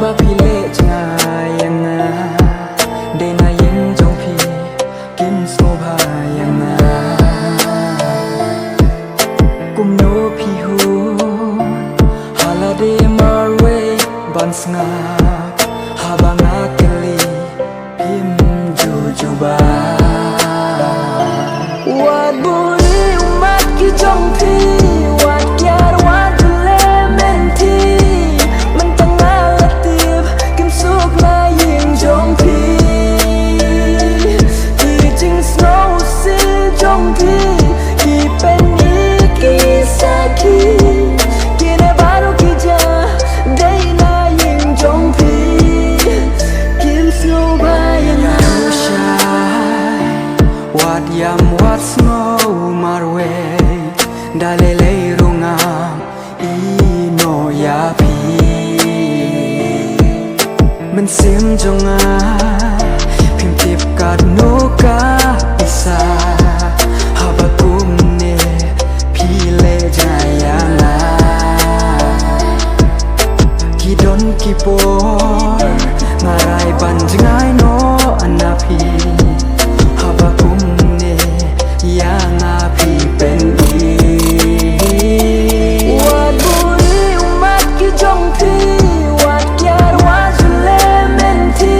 ba phi lệ nga yang nga de na yang jong phi kim so bha yang nga kum no phi hu hala de marwe ban nga ha ba nga keli kim ju ju ba wat buri umat ki jong phi wat kyar wat le men thi yam what's no marwe dalele runga ino ya pi men sim jonga phim tip ka no ka isa habakum ne phile jayana kidon kipor ngarai ban jengai no anapi habakum yang api pendi wat buri umat ki jong thi wat kyar wat le men thi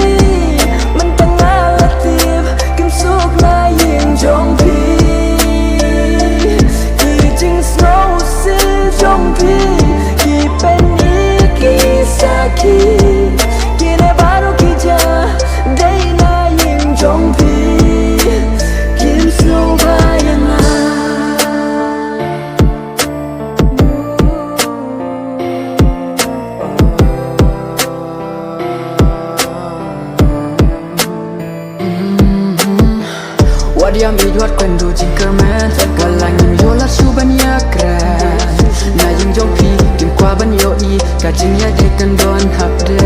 men tengah latif kim suk la yin jong phi ki jing snow si jong phi ki pendi ki saki ki ne baru ki ja dei na yin jong phi kim suk Wadiam idwat kwendo jinkerman walang im yola subanya kran na ying jong pi tim kwa ban yo I ka jing ya de kan don hap de